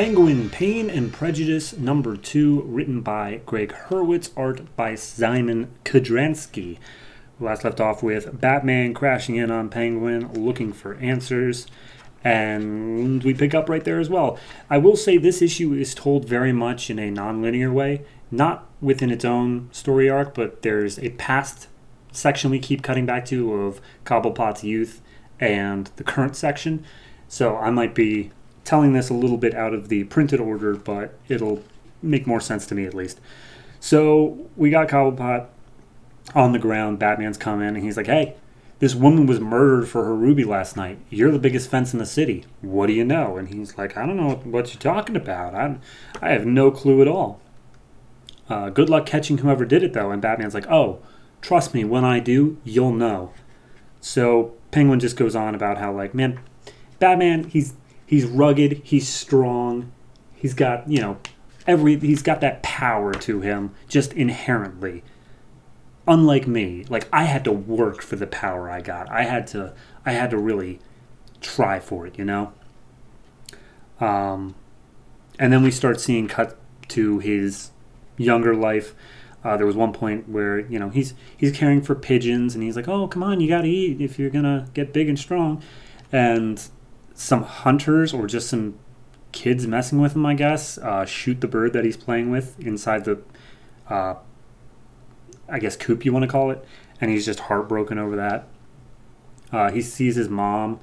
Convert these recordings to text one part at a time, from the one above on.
Penguin, Pain and Prejudice, number 2, written by Greg Hurwitz, art by Simon Kudransky. Last left off with Batman crashing in on Penguin, looking for answers, and we pick up right there as well. I will say this issue is told very much in a non-linear way, not within its own story arc, but there's a past section we keep cutting back to of Cobblepot's youth and the current section. So I might be telling this a little bit out of the printed order, but it'll make more sense to me at least. So we got Cobblepot on the ground. Batman's come in and he's like, hey, this woman was murdered for her ruby last night. You're the biggest fence in the city. What do you know? And he's like, I don't know what you're talking about. I have no clue at all. Good luck catching whoever did it, though. And Batman's like, oh, trust me, when I do, you'll know. So Penguin just goes on about how, like, man, Batman, he's rugged, he's strong, he's got, he's got that power to him just inherently. Unlike me, like, I had to work for the power I got. I had to really try for it, And then we start seeing cut to his younger life. There was one point where, he's caring for pigeons, and he's like, oh, come on, you got to eat if you're going to get big and strong. And some hunters, or just some kids messing with him, I guess, shoot the bird that he's playing with inside the, coop you want to call it. And he's just heartbroken over that. He sees his mom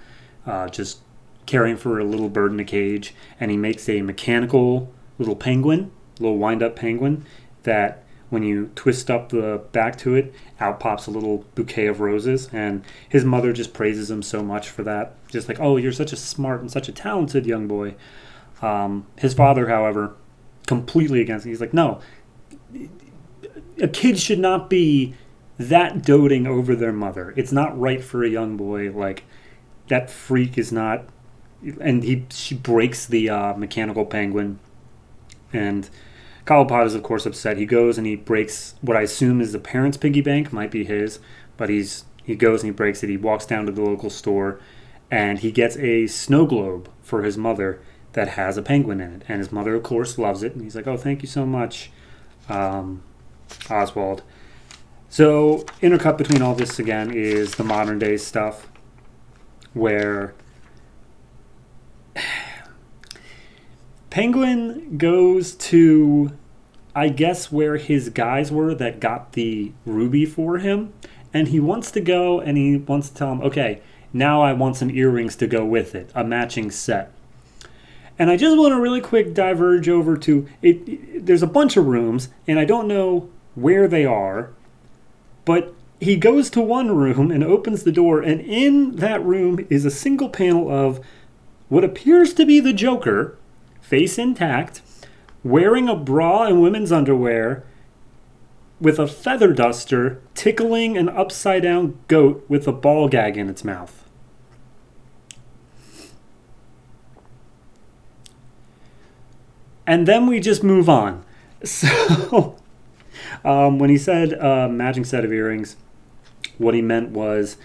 just caring for a little bird in a cage, and he makes a mechanical little penguin, little wind-up penguin, that when you twist up the back to it, out pops a little bouquet of roses. And his mother just praises him so much for that. Just like, oh, you're such a smart and such a talented young boy. His father, however, completely against it. He's like, no, a kid should not be that doting over their mother. It's not right for a young boy. Like, that freak is not... And she breaks the mechanical penguin. And Cobblepot is, of course, upset. He goes and he breaks what I assume is the parents' piggy bank. Might be his. But he goes and he breaks it. He walks down to the local store. And he gets a snow globe for his mother that has a penguin in it. And his mother, of course, loves it. And he's like, oh, thank you so much, Oswald. So, intercut between all this, again, is the modern day stuff where Penguin goes to, I guess, where his guys were that got the ruby for him. And he wants to go and he wants to tell him, okay, now I want some earrings to go with it, a matching set. And I just want to really quick diverge over to it. There's a bunch of rooms, and I don't know where they are, but he goes to one room and opens the door, and in that room is a single panel of what appears to be the Joker, face intact, wearing a bra and women's underwear, with a feather duster, tickling an upside-down goat with a ball gag in its mouth. And then we just move on. So, when he said matching set of earrings, what he meant was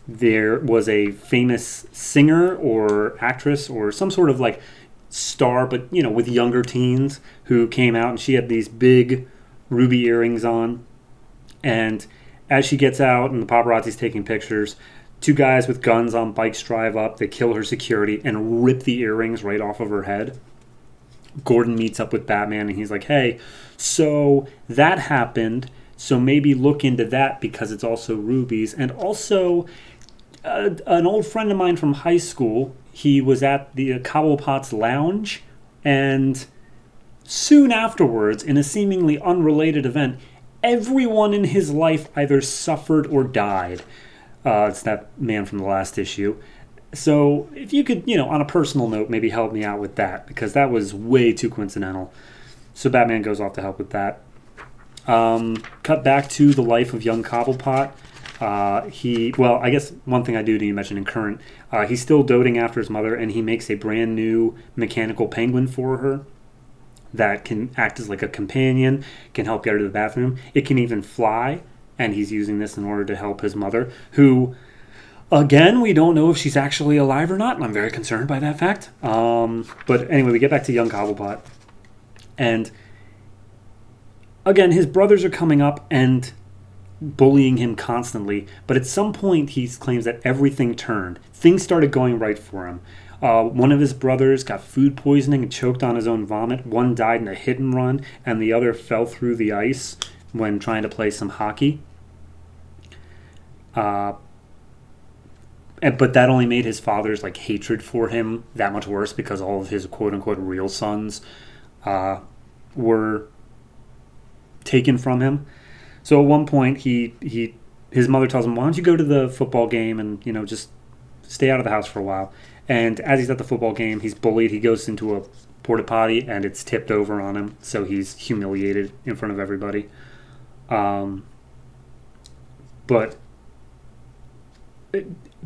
there was a famous singer or actress or some sort of like star, but with younger teens, who came out, and she had these big ruby earrings on. And as she gets out and the paparazzi's taking pictures, two guys with guns on bikes drive up. They kill her security and rip the earrings right off of her head. Gordon meets up with Batman and he's like, hey, so that happened, so maybe look into that because it's also rubies. And also, an old friend of mine from high school, he was at the Cobblepot's lounge, and soon afterwards, in a seemingly unrelated event, everyone in his life either suffered or died. It's that man from the last issue. So if you could, on a personal note, maybe help me out with that, because that was way too coincidental. So Batman goes off to help with that. Cut back to the life of young Cobblepot. I guess one thing I do need to mention in current, he's still doting after his mother, and he makes a brand new mechanical penguin for her that can act as like a companion, can help get her to the bathroom. It can even fly, and he's using this in order to help his mother, who... Again, we don't know if she's actually alive or not, and I'm very concerned by that fact. But anyway, we get back to young Cobblepot. And again, his brothers are coming up and bullying him constantly. But at some point, he claims that everything turned. Things started going right for him. One of his brothers got food poisoning and choked on his own vomit. One died in a hit and run, and the other fell through the ice when trying to play some hockey. But that only made his father's like hatred for him that much worse, because all of his quote unquote real sons were taken from him. So at one point, his mother tells him, "Why don't you go to the football game and just stay out of the house for a while?" And as he's at the football game, he's bullied. He goes into a porta potty and it's tipped over on him, so he's humiliated in front of everybody. But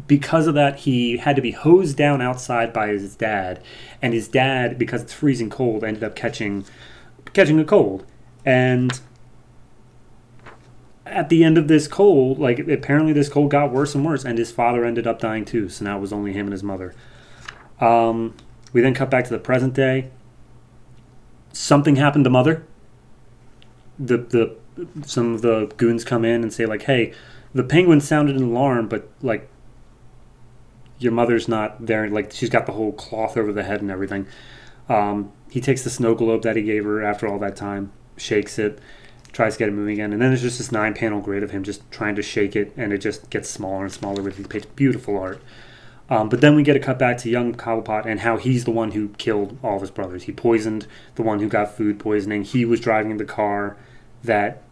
because of that, he had to be hosed down outside by his dad, and his dad, because it's freezing cold, ended up catching a cold. And at the end of this cold, like apparently this cold got worse and worse, and his father ended up dying too. So now it was only him and his mother. We then cut back to the present day. Something happened to Mother. Some of the goons come in and say like, "Hey, the penguin sounded an alarm, but like your mother's not there. Like she's got the whole cloth over the head and everything." He takes the snow globe that he gave her after all that time, shakes it, tries to get it moving again, and then there's just this 9-panel grid of him just trying to shake it, and it just gets smaller and smaller with these pages. Beautiful art. But then we get a cut back to young Cobblepot and how he's the one who killed all of his brothers. He poisoned the one who got food poisoning. He was driving the car that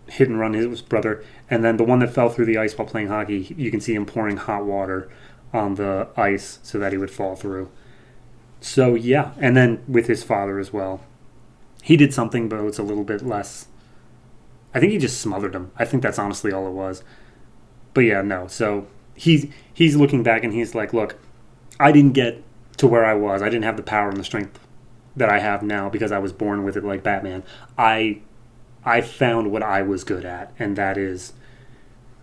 hit and run his brother. And then the one that fell through the ice while playing hockey, you can see him pouring hot water on the ice so that he would fall through. So, yeah. And then with his father as well. He did something, but it's a little bit less. I think he just smothered him. I think that's honestly all it was. But yeah, no. So he's looking back and he's like, "Look, I didn't get to where I was. I didn't have the power and the strength that I have now because I was born with it like Batman. I found what I was good at, and that is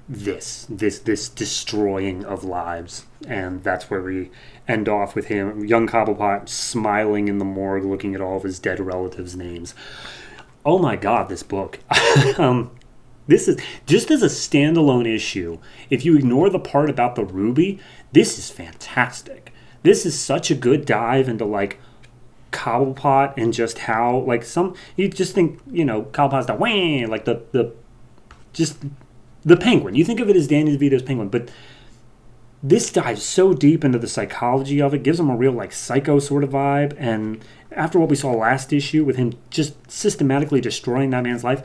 this destroying of lives." And that's where we end off with him, young Cobblepot, smiling in the morgue, looking at all of his dead relatives' names. Oh my God, this book. This is, just as a standalone issue, if you ignore the part about the ruby, this is fantastic. This is such a good dive into, like, Cobblepot and just how, like, you just think, Cobblepot's the wah, like the penguin. You think of it as Danny DeVito's penguin, but this dives so deep into the psychology of it, gives him a real, like, psycho sort of vibe, and after what we saw last issue with him just systematically destroying that man's life,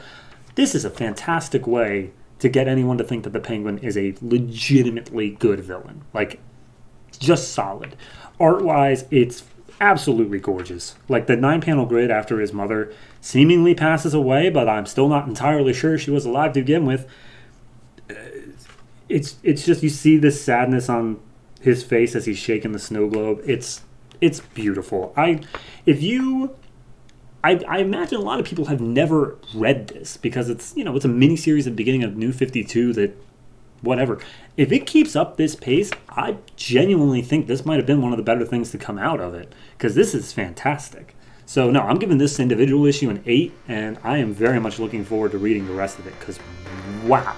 this is a fantastic way to get anyone to think that the Penguin is a legitimately good villain. Like, just solid. Art-wise, it's absolutely gorgeous. Like, the 9-panel grid after his mother seemingly passes away, but I'm still not entirely sure she was alive to begin with. It's just, you see this sadness on his face as he's shaking the snow globe. It's beautiful. I imagine a lot of people have never read this because it's a mini-series at the beginning of New 52 that, whatever. If it keeps up this pace, I genuinely think this might have been one of the better things to come out of it because this is fantastic. So, no, I'm giving this individual issue an 8, and I am very much looking forward to reading the rest of it because, wow.